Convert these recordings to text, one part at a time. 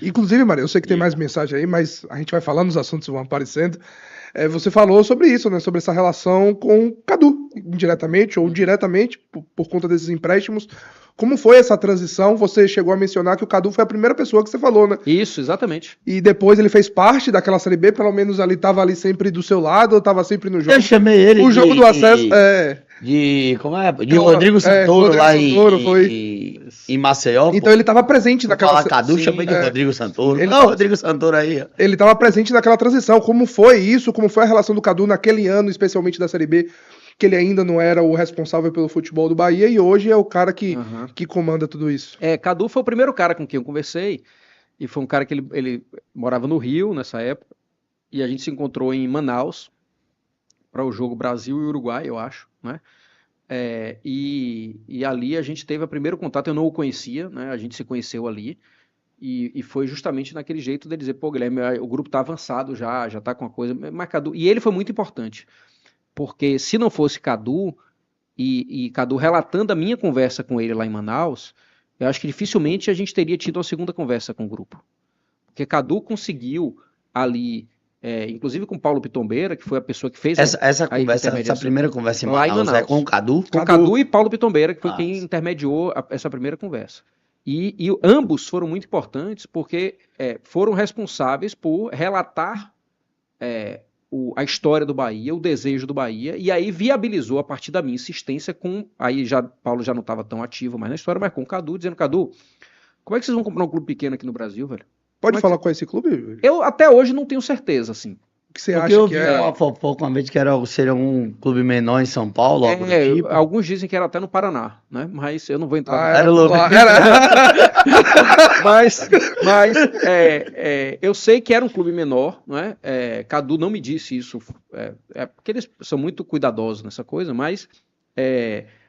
Inclusive, Maria, eu sei que tem mais mensagem aí, mas a gente vai falando, os assuntos vão aparecendo. Você falou sobre isso, né? Sobre essa relação com o Cadu, indiretamente ou diretamente, por conta desses empréstimos. Como foi essa transição? Você chegou a mencionar que o Cadu foi a primeira pessoa que você falou, né? Isso, exatamente. E depois ele fez parte daquela Série B, pelo menos ali estava ali sempre do seu lado, estava sempre no jogo. Eu chamei ele o jogo do acesso como é? De Rodrigo Santoro lá em Maceió. Então ele estava presente naquela... Fala Cadu, chamei de Rodrigo Santoro. Rodrigo Santoro aí. Ele estava presente naquela transição. Como foi isso? Como foi a relação do Cadu naquele ano, especialmente da Série B, que ele ainda não era o responsável pelo futebol do Bahia e hoje é o cara que comanda tudo isso. Cadu foi o primeiro cara com quem eu conversei e foi um cara que ele morava no Rio nessa época e a gente se encontrou em Manaus para o jogo Brasil e Uruguai, eu acho, né? E ali a gente teve o primeiro contato, eu não o conhecia, né? A gente se conheceu ali e foi justamente naquele jeito dele dizer, pô, Guilherme, o grupo tá avançado já tá com a coisa, mas Cadu, e ele foi muito importante, porque se não fosse Cadu e Cadu relatando a minha conversa com ele lá em Manaus, eu acho que dificilmente a gente teria tido uma segunda conversa com o grupo, porque Cadu conseguiu ali... inclusive com o Paulo Pitombeira, que foi a pessoa que fez essa primeira conversa em Manaus é com o Cadu? Com Cadu e Paulo Pitombeira, que foi quem intermediou essa primeira conversa. E ambos foram muito importantes porque foram responsáveis por relatar a história do Bahia, o desejo do Bahia, e aí viabilizou a partir da minha insistência aí Paulo já não estava tão ativo mais na história, mas com o Cadu, dizendo, Cadu, como é que vocês vão comprar um clube pequeno aqui no Brasil, velho? Pode falar qual é esse clube? Eu até hoje não tenho certeza, assim. O que você acha que é? Uma fofoca uma vez que seria um clube menor em São Paulo, algo do tipo. Alguns dizem que era até no Paraná, né? Mas eu não vou entrar. Mas eu sei que era um clube menor, não é? Cadu não me disse isso, porque eles são muito cuidadosos nessa coisa, mas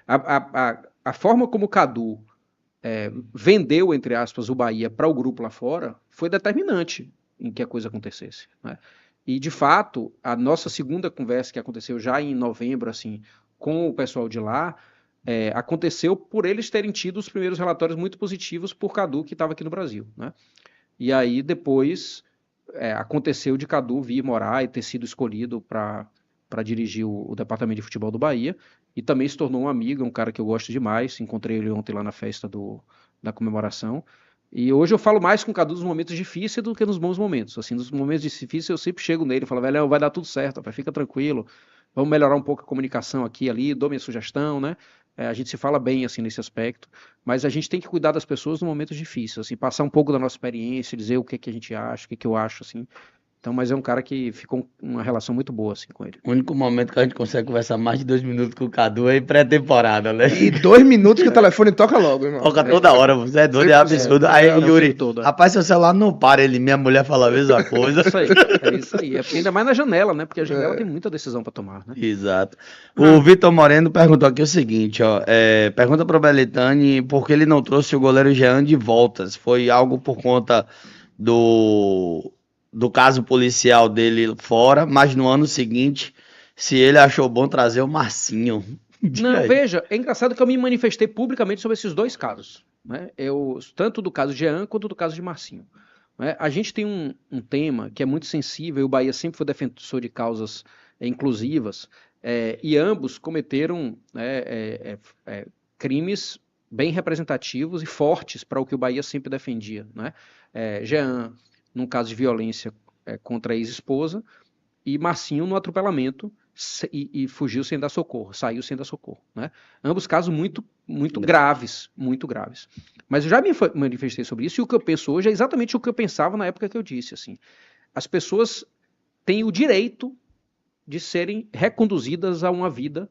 a forma como o Cadu vendeu, entre aspas, o Bahia para o grupo lá fora foi determinante em que a coisa acontecesse, né? E, de fato, a nossa segunda conversa, que aconteceu já em novembro, assim, com o pessoal de lá, aconteceu por eles terem tido os primeiros relatórios muito positivos por Cadu, que estava aqui no Brasil, né? E aí, depois, aconteceu de Cadu vir morar e ter sido escolhido para dirigir o departamento de futebol do Bahia, e também se tornou um amigo, um cara que eu gosto demais, encontrei ele ontem lá na festa da comemoração. E hoje eu falo mais com o Cadu nos momentos difíceis do que nos bons momentos. Assim, nos momentos difíceis eu sempre chego nele e falo, velho, vai dar tudo certo, fica tranquilo, vamos melhorar um pouco a comunicação aqui ali, dou minha sugestão, né? A gente se fala bem, assim, nesse aspecto, mas a gente tem que cuidar das pessoas nos momentos difíceis, assim, passar um pouco da nossa experiência, dizer o que a gente acha, o que eu acho, assim. Então, mas é um cara que ficou uma relação muito boa, assim, com ele. O único momento que a gente consegue conversar mais de 2 minutos com o Cadu é em pré-temporada, né? E 2 minutos que o telefone toca logo, irmão. Toca toda hora, você é doido, é absurdo. Aí, Yuri, rapaz, seu celular não para, minha mulher fala a mesma coisa. É isso aí. Ainda mais na janela, né? Porque a janela tem muita decisão para tomar, né? Exato. O Vitor Moreno perguntou aqui o seguinte, ó. Pergunta pro Belitani por que ele não trouxe o goleiro Jean de voltas. Foi algo por conta do caso policial dele fora, mas no ano seguinte, se ele achou bom trazer o Marcinho. Não, veja, é engraçado que eu me manifestei publicamente sobre esses dois casos, né? Tanto do caso de Jean quanto do caso de Marcinho, né? A gente tem um tema que é muito sensível, e o Bahia sempre foi defensor de causas inclusivas, e ambos cometeram crimes bem representativos e fortes para o que o Bahia sempre defendia, né? Jean, num caso de violência contra a ex-esposa, e Marcinho no atropelamento e fugiu sem dar socorro, saiu sem dar socorro, né? Ambos casos muito, muito graves, muito graves. Mas eu já me manifestei sobre isso, e o que eu penso hoje é exatamente o que eu pensava na época que eu disse, assim, as pessoas têm o direito de serem reconduzidas a uma vida,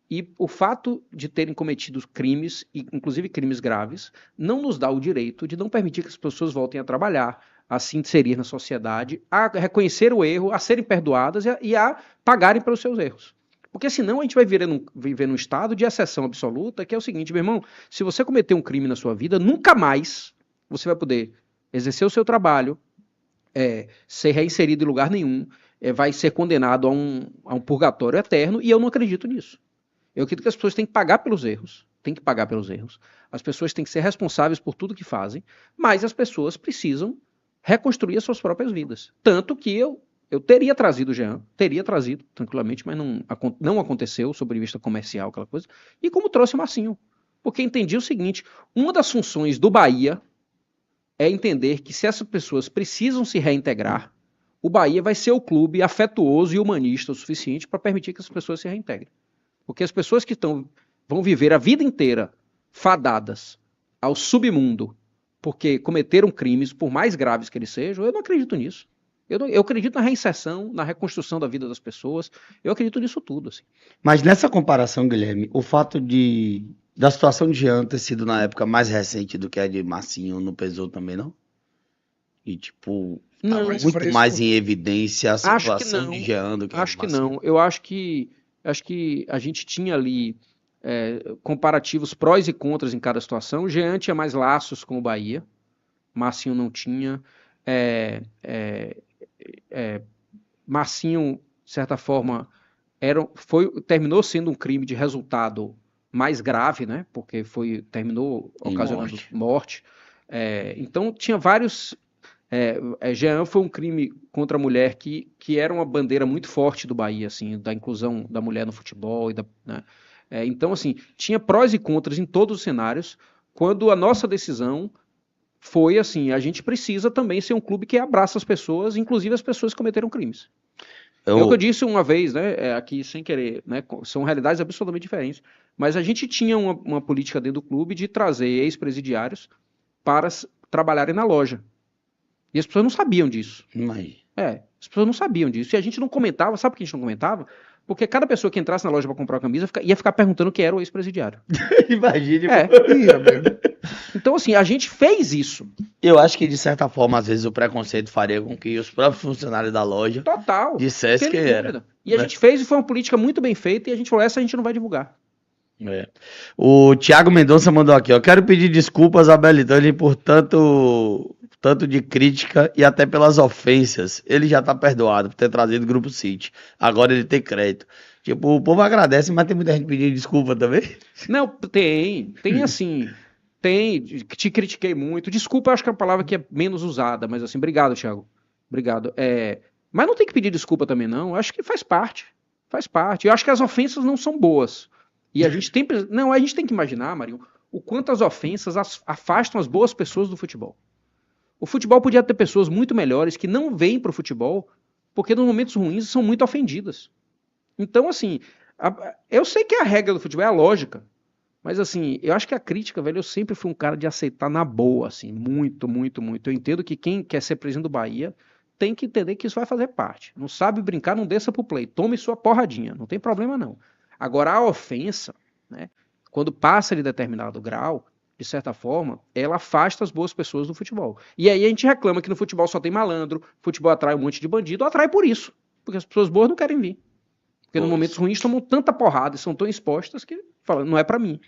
e o fato de terem cometido crimes, inclusive crimes graves, não nos dá o direito de não permitir que as pessoas voltem a trabalhar, a se inserir na sociedade, a reconhecer o erro, a serem perdoadas e a pagarem pelos seus erros. Porque senão a gente vai viver num estado de exceção absoluta, que é o seguinte, meu irmão, se você cometer um crime na sua vida, nunca mais você vai poder exercer o seu trabalho, ser reinserido em lugar nenhum, vai ser condenado a um purgatório eterno, e eu não acredito nisso. Eu acredito que as pessoas têm que pagar pelos erros, as pessoas têm que ser responsáveis por tudo que fazem, mas as pessoas precisam reconstruir as suas próprias vidas. Tanto que eu teria trazido o Jean, teria trazido tranquilamente, mas não aconteceu, sob o vista comercial, aquela coisa, e como trouxe o Marcinho. Porque entendi o seguinte, uma das funções do Bahia é entender que se essas pessoas precisam se reintegrar, o Bahia vai ser o clube afetuoso e humanista o suficiente para permitir que as pessoas se reintegrem. Porque as pessoas que vão viver a vida inteira fadadas ao submundo porque cometeram crimes, por mais graves que eles sejam, eu não acredito nisso. Eu acredito na reinserção, na reconstrução da vida das pessoas, eu acredito nisso tudo. Assim. Mas nessa comparação, Guilherme, o fato da situação de Jean ter sido na época mais recente do que a de Marcinho não pesou também, não? E tipo, não, muito fresco. Mais em evidência a situação de Jean do que a de Marcinho. Acho que não. Eu acho que a gente tinha ali comparativos prós e contras em cada situação. O Jean tinha mais laços com o Bahia, Marcinho não tinha. Marcinho, de certa forma, terminou sendo um crime de resultado mais grave, né? Porque terminou ocasionando morte. Então tinha vários. Jean foi um crime contra a mulher que era uma bandeira muito forte do Bahia, assim, da inclusão da mulher no futebol. Né? Então, assim, tinha prós e contras em todos os cenários, quando a nossa decisão foi assim, a gente precisa também ser um clube que abraça as pessoas, inclusive as pessoas que cometeram crimes. É o que eu disse uma vez, né, aqui sem querer, né, são realidades absolutamente diferentes, mas a gente tinha uma política dentro do clube de trazer ex-presidiários para trabalharem na loja. E as pessoas não sabiam disso. As pessoas não sabiam disso. E a gente não comentava, sabe por que a gente não comentava? Porque cada pessoa que entrasse na loja para comprar uma camisa ia ficar perguntando quem era o ex-presidiário. Imagine. Então, assim, a gente fez isso. Eu acho que, de certa forma, às vezes o preconceito faria com que os próprios funcionários da loja dissessem quem era. E a gente fez e foi uma política muito bem feita e a gente falou, essa a gente não vai divulgar. O Thiago Mendonça mandou aqui, ó. Quero pedir desculpas a Belitani por tanto de crítica e até pelas ofensas. Ele já tá perdoado por ter trazido o Grupo City. Agora ele tem crédito. Tipo, o povo agradece, mas tem muita gente pedindo desculpa também. Não, tem assim, te critiquei muito. Desculpa, acho que é uma palavra que é menos usada, mas assim, obrigado, Thiago. Obrigado. Mas não tem que pedir desculpa também, não. Acho que faz parte. Eu acho que as ofensas não são boas. E a gente tem que imaginar, Marinho, o quanto as ofensas afastam as boas pessoas do futebol. O futebol podia ter pessoas muito melhores que não vêm para o futebol porque nos momentos ruins são muito ofendidas. Então, assim, eu sei que a regra do futebol é a lógica, mas assim, eu acho que a crítica, velho, eu sempre fui um cara de aceitar na boa, assim, muito, muito, muito. Eu entendo que quem quer ser presidente do Bahia tem que entender que isso vai fazer parte. Não sabe brincar, não desça pro play, tome sua porradinha, não tem problema não. Agora, a ofensa, né, quando passa de determinado grau, de certa forma, ela afasta as boas pessoas do futebol. E aí a gente reclama que no futebol só tem malandro, futebol atrai um monte de bandido, atrai por isso, porque as pessoas boas não querem vir. Porque nos momentos ruins tomam tanta porrada e são tão expostas que falam, não é pra mim.